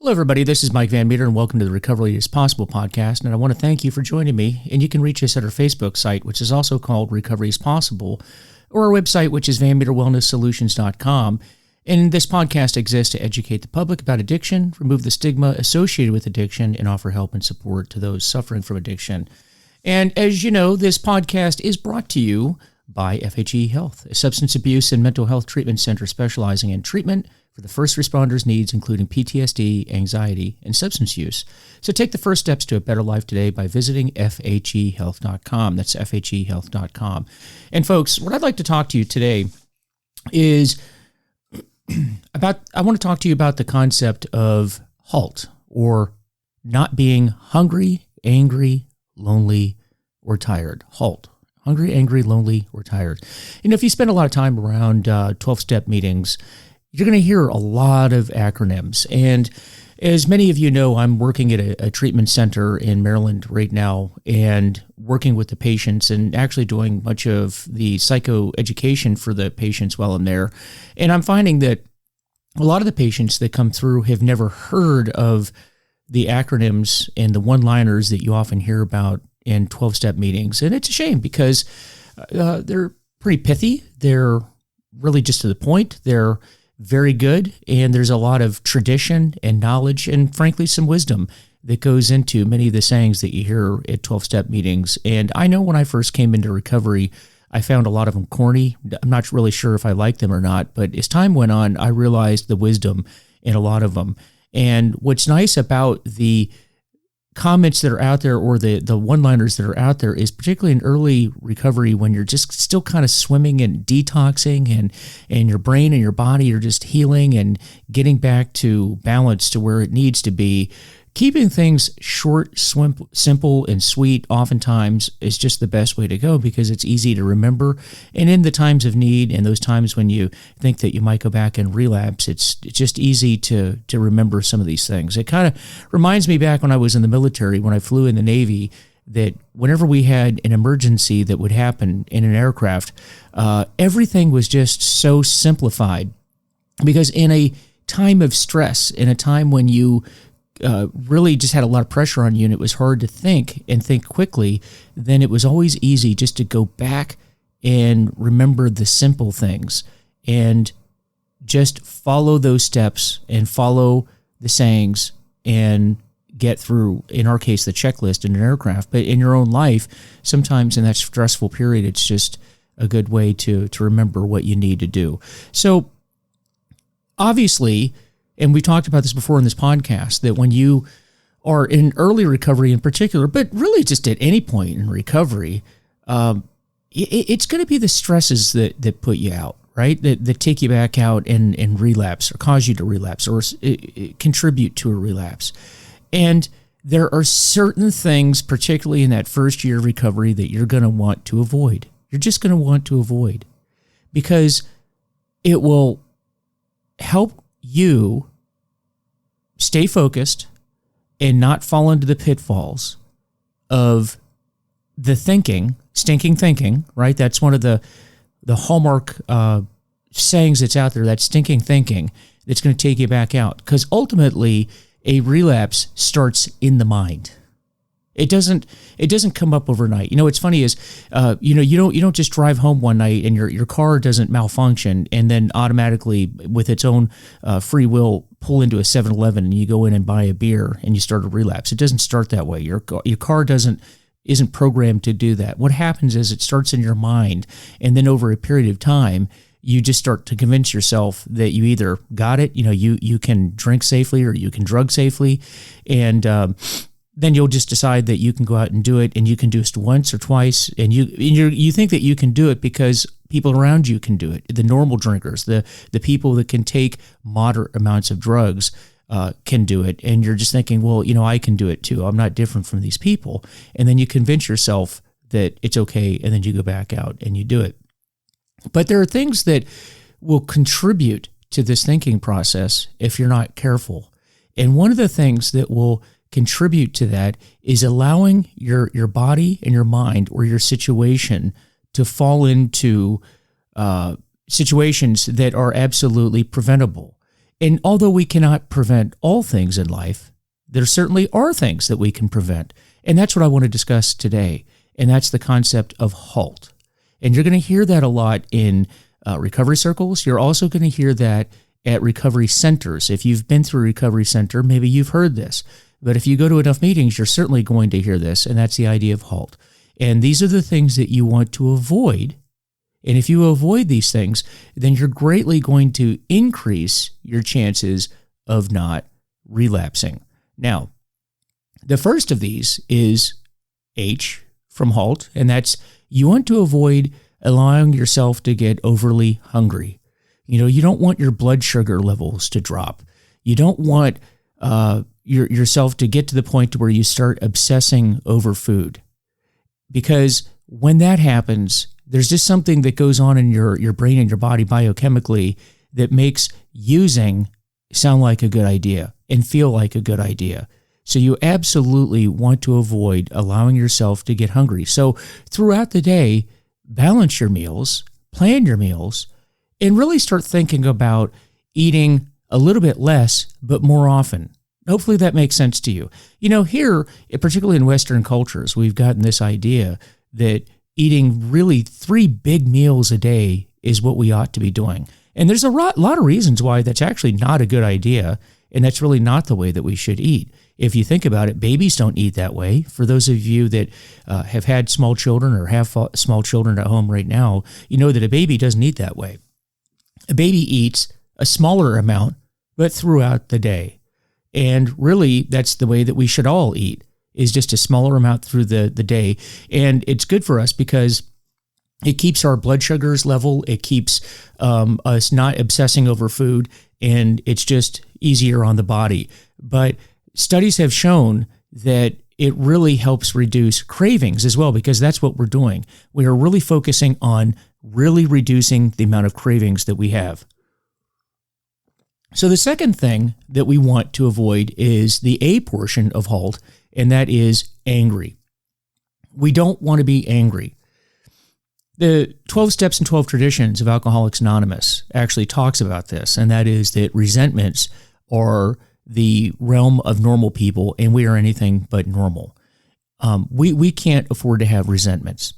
Hello, everybody. This is Mike Van Meter, and welcome to the Recovery is Possible podcast. And I want to thank you for joining me. And you can reach us at our Facebook site, which is also called Recovery is Possible, or our website, which is vanmeterwellnesssolutions.com. And this podcast exists to educate the public about addiction, remove the stigma associated with addiction, and offer help and support to those suffering from addiction. And as you know, this podcast is brought to you by HALT, a substance abuse and mental health treatment center specializing in treatment for the first responders' needs, including PTSD, anxiety, and substance use. So take the first steps to a better life today by visiting FHEHealth.com. That's FHEHealth.com. And folks, what I'd like to talk to you today is I want to talk to you about the concept of HALT, or not being hungry, angry, lonely, or tired. HALT. Hungry, angry, lonely, or tired. You know, if you spend a lot of time around 12-step meetings, you're going to hear a lot of acronyms. And as many of you know, I'm working at a treatment center in Maryland right now and working with the patients and actually doing much of the psychoeducation for the patients while I'm there. And I'm finding that a lot of the patients that come through have never heard of the acronyms and the one-liners that you often hear about in 12-step meetings. And it's a shame because they're pretty pithy. They're really just to the point. They're very good, and there's a lot of tradition and knowledge and, frankly, some wisdom that goes into many of the sayings that you hear at 12-step meetings. And I know when I first came into recovery, I found a lot of them corny. I'm not really sure if I like them or not, but as time went on, I realized the wisdom in a lot of them. And what's nice about the comments that are out there, or the one-liners that are out there, is particularly in early recovery when you're just still kind of swimming and detoxing, and your brain and your body are just healing and getting back to balance to where it needs to be. Keeping things short, simple, and sweet oftentimes is just the best way to go because it's easy to remember. And in the times of need and those times when you think that you might go back and relapse, it's just easy to remember some of these things. It kind of reminds me back when I was in the military, when I flew in the Navy, that whenever we had an emergency that would happen in an aircraft, everything was just so simplified. Because in a time of stress, in a time when you really just had a lot of pressure on you and it was hard to think and think quickly, then it was always easy just to go back and remember the simple things and just follow those steps and follow the sayings and get through, in our case, the checklist in an aircraft. But in your own life, sometimes in that stressful period, it's just a good way to remember what you need to do. So obviously, and we talked about this before in this podcast, that when you are in early recovery in particular, but really just at any point in recovery, it's going to be the stresses that put you out, right? That take you back out and relapse, or cause you to relapse, or contribute to a relapse. And there are certain things, particularly in that first year of recovery, that you're going to want to avoid. You're just going to want to avoid because it will help you stay focused and not fall into the pitfalls of the stinking thinking, right? That's one of the hallmark sayings that's out there, that stinking thinking that's going to take you back out. Because ultimately, a relapse starts in the mind. It doesn't come up overnight. You know, what's funny is, you don't just drive home one night and your car doesn't malfunction and then automatically, with its own free will, pull into a 7-Eleven and you go in and buy a beer and you start a relapse. It doesn't start that way. Your car isn't programmed to do that. What happens is it starts in your mind, and then over a period of time, you just start to convince yourself that you either got it, you can drink safely or you can drug safely, and then you'll just decide that you can go out and do it, and you can do it once or twice, and you think that you can do it because people around you can do it. The normal drinkers, the people that can take moderate amounts of drugs can do it, and you're just thinking, well, I can do it too. I'm not different from these people, and then you convince yourself that it's okay, and then you go back out and you do it. But there are things that will contribute to this thinking process if you're not careful, and one of the things that will contribute to that is allowing your body and your mind or your situation to fall into situations that are absolutely preventable. And although we cannot prevent all things in life, there certainly are things that we can prevent. And that's what I want to discuss today. And that's the concept of HALT. And you're going to hear that a lot in recovery circles. You're also going to hear that at recovery centers. If you've been through a recovery center, maybe you've heard this. But if you go to enough meetings, you're certainly going to hear this. And that's the idea of HALT. And these are the things that you want to avoid. And if you avoid these things, then you're greatly going to increase your chances of not relapsing. Now, the first of these is H from HALT, and that's you want to avoid allowing yourself to get overly hungry. You don't want your blood sugar levels to drop. You don't want yourself to get to the point where you start obsessing over food. Because when that happens, there's just something that goes on in your brain and your body biochemically that makes using sound like a good idea and feel like a good idea. So you absolutely want to avoid allowing yourself to get hungry. So throughout the day, balance your meals, plan your meals, and really start thinking about eating a little bit less, but more often. Hopefully that makes sense to you. Here, particularly in Western cultures, we've gotten this idea that eating really 3 big meals a day is what we ought to be doing. And there's a lot of reasons why that's actually not a good idea, and that's really not the way that we should eat. If you think about it, babies don't eat that way. For those of you that have had small children or have small children at home right now, you know that a baby doesn't eat that way. A baby eats a smaller amount, but throughout the day. And really, that's the way that we should all eat, is just a smaller amount through the day. And it's good for us because it keeps our blood sugars level. It keeps us not obsessing over food, and it's just easier on the body. But studies have shown that it really helps reduce cravings as well, because that's what we're doing. We are really focusing on really reducing the amount of cravings that we have. So the second thing that we want to avoid is the A portion of HALT, and that is angry. We don't want to be angry. The 12 Steps and 12 Traditions of Alcoholics Anonymous actually talks about this, and that is that resentments are the realm of normal people, and we are anything but normal. We can't afford to have resentments.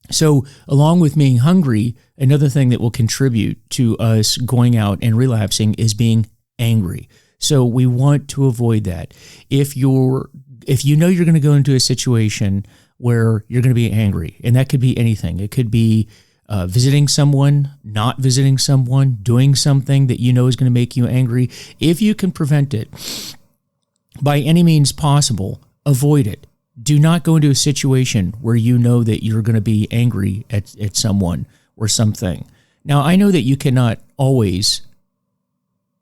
So along with being hungry, another thing that will contribute to us going out and relapsing is being angry. So we want to avoid that. If you know you're going to go into a situation where you're going to be angry, and that could be anything. It could be visiting someone, not visiting someone, doing something that you know is going to make you angry. If you can prevent it by any means possible, avoid it. Do not go into a situation where you know that you're going to be angry at someone or something. Now, I know that you cannot always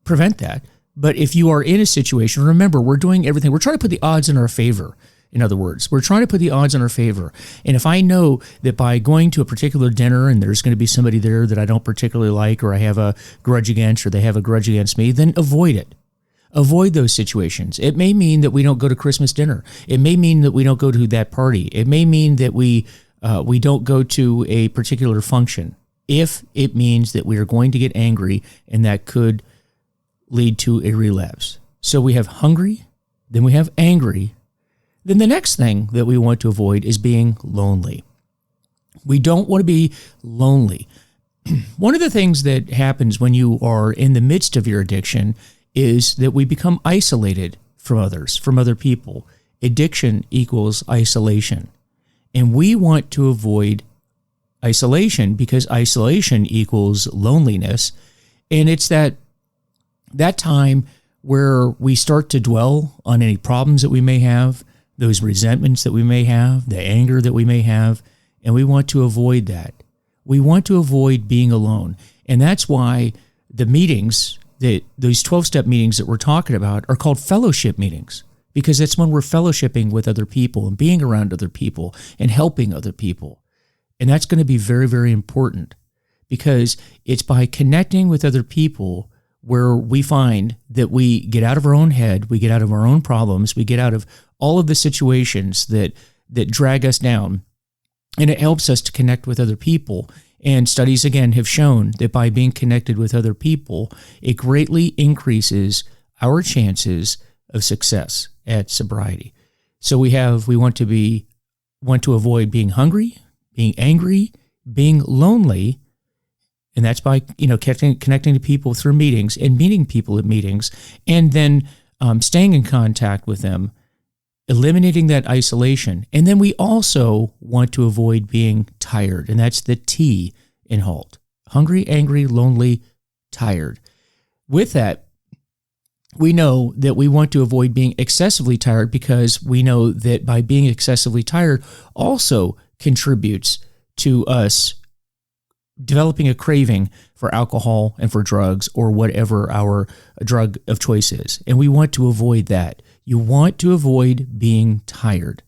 prevent that, but if you are in a situation, remember, we're doing everything. We're trying to put the odds in our favor. In other words, we're trying to put the odds in our favor. And if I know that by going to a particular dinner and there's going to be somebody there that I don't particularly like, or I have a grudge against, or they have a grudge against me, then avoid it. Avoid those situations. It may mean that we don't go to Christmas dinner. It may mean that we don't go to that party. It may mean that we don't go to a particular function. If it means that we are going to get angry, and that could lead to a relapse. So we have hungry, then we have angry. Then the next thing that we want to avoid is being lonely. We don't want to be lonely. One of the things that happens when you are in the midst of your addiction is that we become isolated from others, from other people. Addiction equals isolation. And we want to avoid isolation because isolation equals loneliness. And it's that time where we start to dwell on any problems that we may have, those resentments that we may have, the anger that we may have, and we want to avoid that. We want to avoid being alone. And that's why the meetings, those 12-step meetings that we're talking about, are called fellowship meetings, because it's when we're fellowshipping with other people and being around other people and helping other people. And that's going to be very, very important, because it's by connecting with other people where we find that we get out of our own head, we get out of our own problems, we get out of all of the situations that drag us down, and it helps us to connect with other people. And studies, again, have shown that by being connected with other people, it greatly increases our chances of success at sobriety. So we want to avoid being hungry, being angry, being lonely, and that's by connecting to people through meetings and meeting people at meetings, and then staying in contact with them, eliminating that isolation. And then we also want to avoid being tired, and that's the T in HALT: hungry, angry, lonely, tired. With that, we know that we want to avoid being excessively tired, because we know that by being excessively tired also contributes to us developing a craving for alcohol and for drugs, or whatever our drug of choice is. And we want to avoid that. You want to avoid being tired.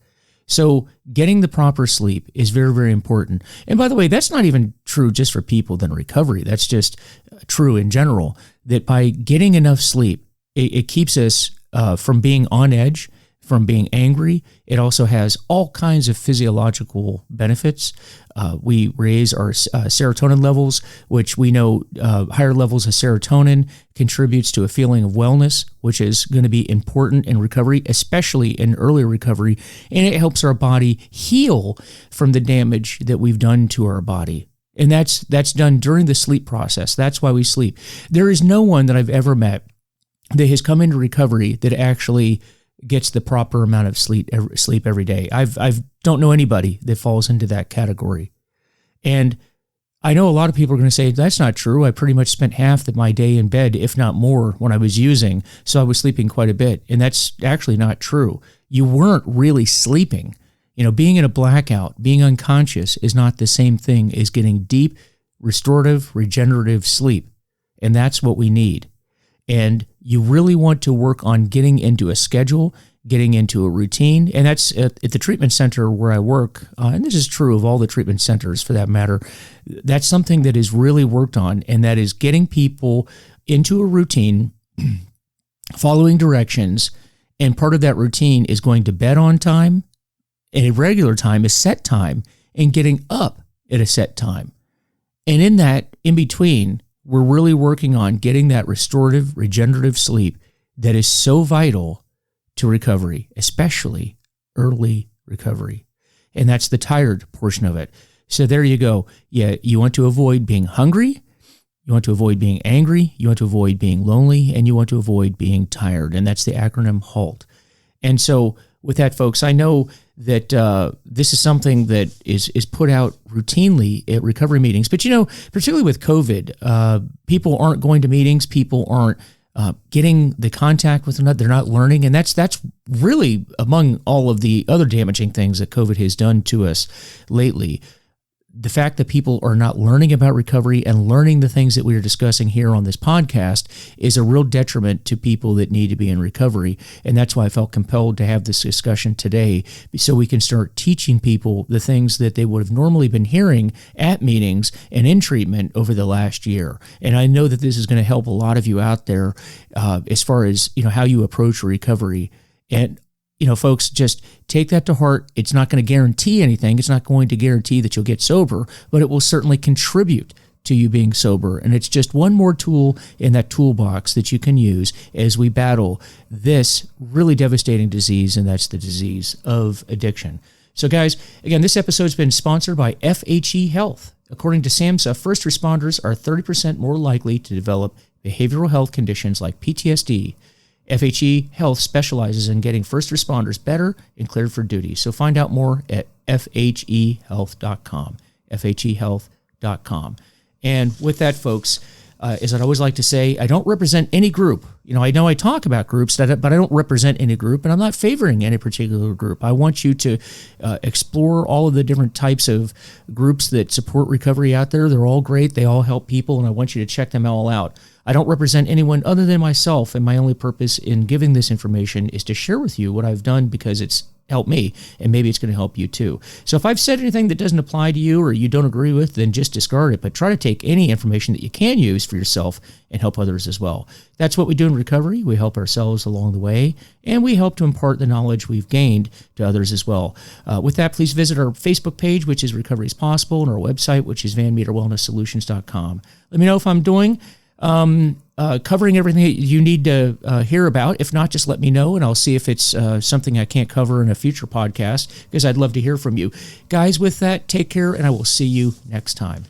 So getting the proper sleep is very, very important. And by the way, that's not even true just for people in recovery. That's just true in general, that by getting enough sleep, it keeps us from being on edge, from being angry. It also has all kinds of physiological benefits. We raise our serotonin levels, which we know higher levels of serotonin contributes to a feeling of wellness, which is going to be important in recovery, especially in early recovery. And it helps our body heal from the damage that we've done to our body. And that's done during the sleep process. That's why we sleep. There is no one that I've ever met that has come into recovery that actually gets the proper amount of sleep every day. I don't know anybody that falls into that category. And I know a lot of people are going to say, that's not true. I pretty much spent half of my day in bed, if not more, when I was using, so I was sleeping quite a bit. And that's actually not true. You weren't really sleeping. Being in a blackout, being unconscious is not the same thing as getting deep, restorative, regenerative sleep. And that's what we need. And you really want to work on getting into a schedule, getting into a routine. And that's at the treatment center where I work. And this is true of all the treatment centers for that matter. That's something that is really worked on. And that is getting people into a routine, following directions. And part of that routine is going to bed on time, and a regular time, a set time, and getting up at a set time. And in between, we're really working on getting that restorative, regenerative sleep that is so vital to recovery, especially early recovery. And that's the tired portion of it. So there you go. Yeah, you want to avoid being hungry, you want to avoid being angry, you want to avoid being lonely, and you want to avoid being tired. And that's the acronym HALT. And so with that, folks, I know that this is something that is put out routinely at recovery meetings. But, particularly with COVID, people aren't going to meetings. People aren't getting the contact with another. They're not learning. And that's really among all of the other damaging things that COVID has done to us lately. The fact that people are not learning about recovery and learning the things that we are discussing here on this podcast is a real detriment to people that need to be in recovery. And that's why I felt compelled to have this discussion today, so we can start teaching people the things that they would have normally been hearing at meetings and in treatment over the last year. And I know that this is going to help a lot of you out there as far as, how you approach recovery. And folks, just take that to heart. It's not going to guarantee anything. It's not going to guarantee that you'll get sober, but it will certainly contribute to you being sober. And it's just one more tool in that toolbox that you can use as we battle this really devastating disease, and that's the disease of addiction. So guys, again, this episode's been sponsored by FHE Health. According to SAMHSA, first responders are 30% more likely to develop behavioral health conditions like PTSD. FHE Health specializes in getting first responders better and cleared for duty. So find out more at fhehealth.com, fhehealth.com. And with that, folks, as I'd always like to say, I don't represent any group. I know I talk about groups, but I don't represent any group, and I'm not favoring any particular group. I want you to explore all of the different types of groups that support recovery out there. They're all great. They all help people, and I want you to check them all out. I don't represent anyone other than myself, and my only purpose in giving this information is to share with you what I've done, because it's help me, and maybe it's going to help you too. So if I've said anything that doesn't apply to you or you don't agree with, then just discard it, but try to take any information that you can use for yourself and help others as well. That's what we do in recovery. We help ourselves along the way, and we help to impart the knowledge we've gained to others as well. With that, please visit our Facebook page, which is Recovery is Possible, and our website, which is VanMeterWellnessSolutions.com. Let me know if I'm doing covering everything that you need to hear about. If not, just let me know, and I'll see if it's something I can't cover in a future podcast, because I'd love to hear from you. Guys, with that, take care, and I will see you next time.